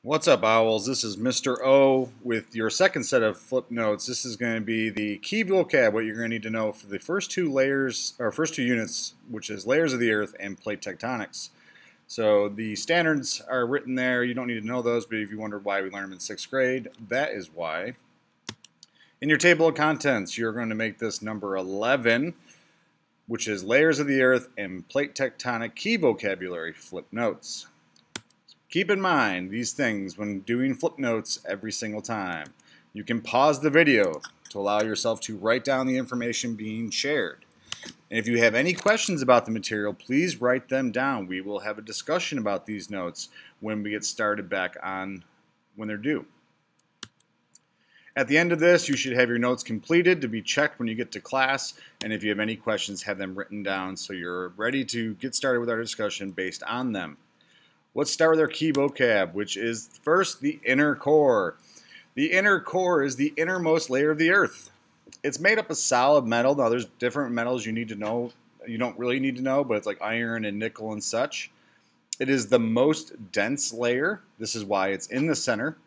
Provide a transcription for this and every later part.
What's up, Owls? This is Mr. O with your second set of flip notes. This is going to be the key vocab, what you're going to need to know for the first two layers, or first two units, which is layers of the Earth and plate tectonics. So the standards are written there. You don't need to know those, but if you wondered why we learned them in 6th grade, that is why. In your table of contents, you're going to make this number 11, which is layers of the Earth and plate tectonic key vocabulary flip notes. Keep in mind these things when doing flip notes every single time. You can pause the video to allow yourself to write down the information being shared. And if you have any questions about the material, please write them down. We will have a discussion about these notes when we get started back on when they're due. At the end of this, you should have your notes completed to be checked when you get to class. And if you have any questions, have them written down so you're ready to get started with our discussion based on them. Let's start with our key vocab, which is first the inner core. The inner core is the innermost layer of the Earth. It's made up of solid metal. Now, there's different metals you need to know. You don't really need to know, but it's like iron and nickel and such. It is the most dense layer. This is why it's in the center.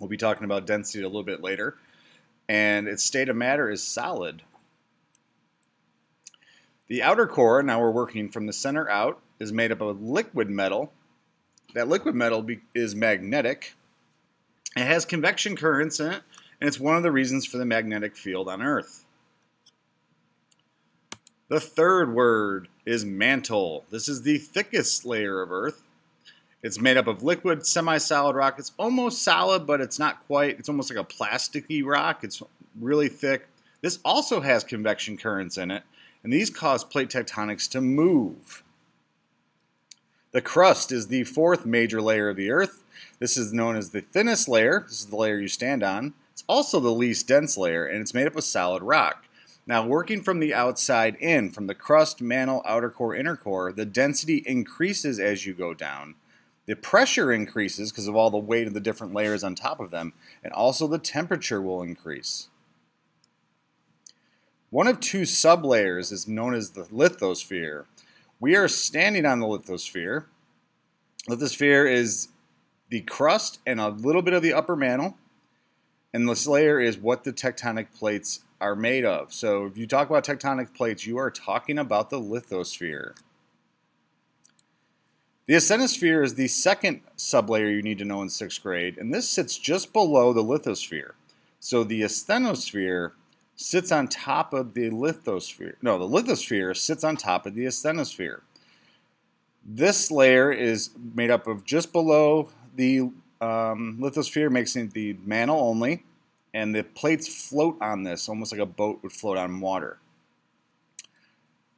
We'll be talking about density a little bit later. And its state of matter is solid. The outer core, now we're working from the center out, is made up of liquid metal. That liquid metal is magnetic. It has convection currents in it, and it's one of the reasons for the magnetic field on Earth. The third word is mantle. This is the thickest layer of Earth. It's made up of liquid, semi-solid rock. It's almost solid, but it's not quite. It's almost like a plasticky rock. It's really thick. This also has convection currents in it, and these cause plate tectonics to move. The crust is the fourth major layer of the Earth. This is known as the thinnest layer. This is the layer you stand on. It's also the least dense layer, and it's made up of solid rock. Now, working from the outside in, from the crust, mantle, outer core, inner core, the density increases as you go down. The pressure increases because of all the weight of the different layers on top of them, and also the temperature will increase. One of two sublayers is known as the lithosphere. We are standing on the lithosphere. Lithosphere is the crust and a little bit of the upper mantle. And this layer is what the tectonic plates are made of. So if you talk about tectonic plates, you are talking about the lithosphere. The asthenosphere is the second sublayer you need to know in 6th grade. And this sits just below the lithosphere. So the asthenosphere sits on top of the lithosphere. No, the lithosphere sits on top of the asthenosphere. This layer is made up of just below the lithosphere, making the mantle only, and the plates float on this, almost like a boat would float on water.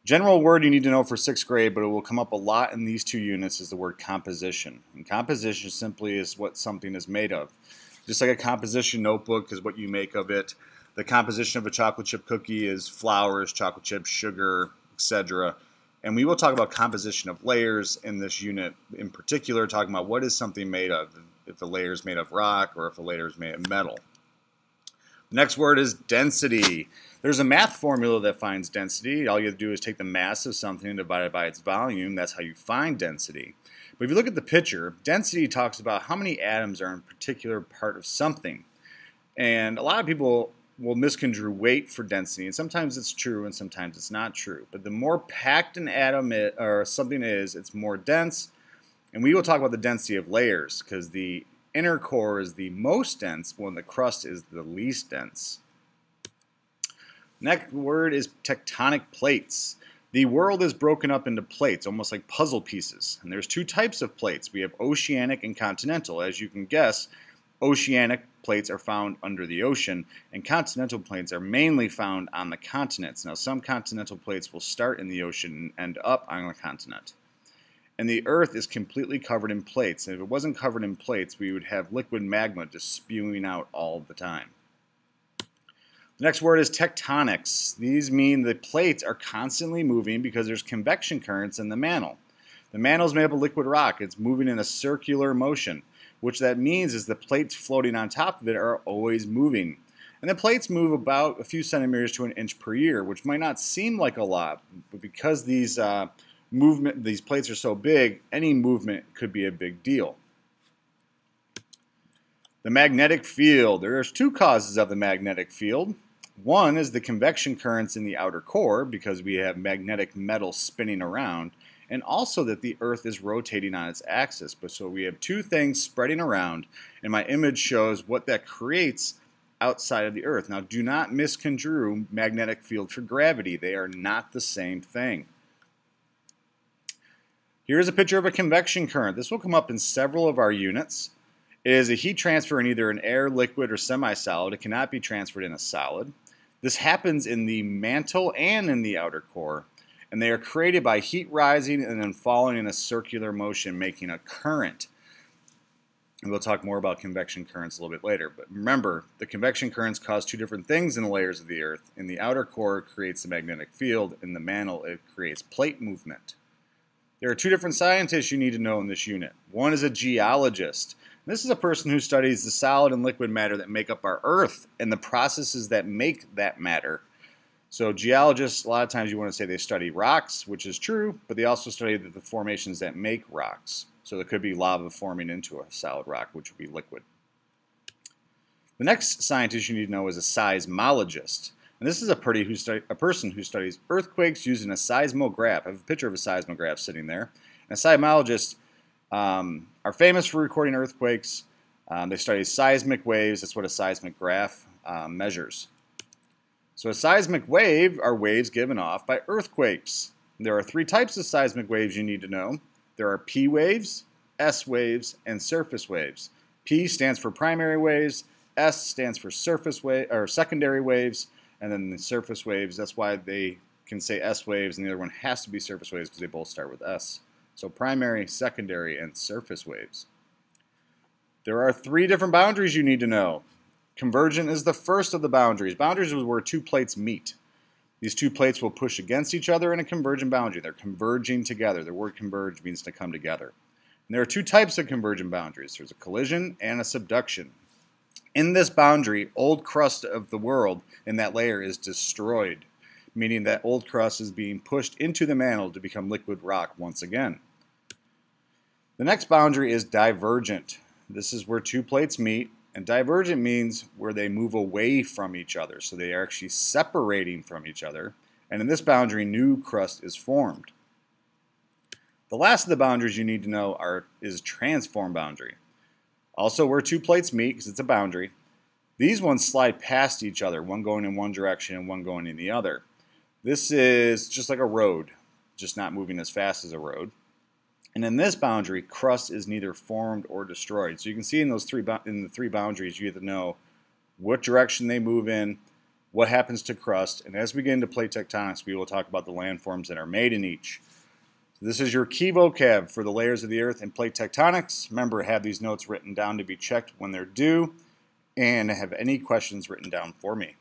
General word you need to know for 6th grade, but it will come up a lot in these two units, is the word composition. And composition simply is what something is made of. Just like a composition notebook is what you make of it. The composition of a chocolate chip cookie is flours, chocolate chips, sugar, etc. And we will talk about composition of layers in this unit in particular, talking about what is something made of, if the layer is made of rock or if the layer is made of metal. The next word is density. There's a math formula that finds density. All you have to do is take the mass of something and divide it by its volume. That's how you find density. But if you look at the picture, density talks about how many atoms are in a particular part of something. And a lot of people will misconstrue weight for density, and sometimes it's true and sometimes it's not true. But the more packed an atom or something is, it's more dense. And we will talk about the density of layers, because the inner core is the most dense, when the crust is the least dense. Next word is tectonic plates. The world is broken up into plates, almost like puzzle pieces. And there's two types of plates. We have oceanic and continental. As you can guess, oceanic plates are found under the ocean, and continental plates are mainly found on the continents. Now, some continental plates will start in the ocean and end up on a continent. And the Earth is completely covered in plates. And if it wasn't covered in plates, we would have liquid magma just spewing out all the time. The next word is tectonics. These mean the plates are constantly moving because there's convection currents in the mantle. The mantle is made up of liquid rock. It's moving in a circular motion. Which that means is the plates floating on top of it are always moving. And the plates move about a few centimeters to an inch per year, which might not seem like a lot, but because these plates are so big, any movement could be a big deal. The magnetic field. There's two causes of the magnetic field. One is the convection currents in the outer core, because we have magnetic metal spinning around, and also that the Earth is rotating on its axis. But so we have two things spreading around, and my image shows what that creates outside of the Earth. Now, do not misconstrue magnetic field for gravity. They are not the same thing. Here's a picture of a convection current. This will come up in several of our units. It is a heat transfer in either an air, liquid, or semi-solid. It cannot be transferred in a solid. This happens in the mantle and in the outer core, and they are created by heat rising and then falling in a circular motion, making a current. And we'll talk more about convection currents a little bit later. But remember, the convection currents cause two different things in the layers of the Earth. In the outer core, it creates the magnetic field. In the mantle, it creates plate movement. There are two different scientists you need to know in this unit. One is a geologist. This is a person who studies the solid and liquid matter that make up our Earth and the processes that make that matter. So geologists, a lot of times you want to say they study rocks, which is true, but they also study the formations that make rocks. So there could be lava forming into a solid rock, which would be liquid. The next scientist you need to know is a seismologist. And this is a person who studies earthquakes using a seismograph. I have a picture of a seismograph sitting there. And seismologists are famous for recording earthquakes. They study seismic waves. That's what a seismograph measures. So a seismic wave are waves given off by earthquakes. There are three types of seismic waves you need to know. There are P waves, S waves, and surface waves. P stands for primary waves, S stands for secondary waves, and then the surface waves, that's why they can say S waves, and the other one has to be surface waves because they both start with S. So primary, secondary, and surface waves. There are three different boundaries you need to know. Convergent is the first of the boundaries. Boundaries is where two plates meet. These two plates will push against each other in a convergent boundary. They're converging together. The word converge means to come together. And there are two types of convergent boundaries. There's a collision and a subduction. In this boundary, old crust of the world in that layer is destroyed, meaning that old crust is being pushed into the mantle to become liquid rock once again. The next boundary is divergent. This is where two plates meet, and divergent means where they move away from each other. So they are actually separating from each other, and in this boundary, new crust is formed. The last of the boundaries you need to know is transform boundary. Also where two plates meet, because it's a boundary, these ones slide past each other, one going in one direction and one going in the other. This is just like a road, just not moving as fast as a road. And in this boundary, crust is neither formed or destroyed. So you can see in the three boundaries, you have to know what direction they move in, what happens to crust, and as we get into plate tectonics, we will talk about the landforms that are made in each. So this is your key vocab for the layers of the Earth and plate tectonics. Remember, have these notes written down to be checked when they're due, and have any questions written down for me.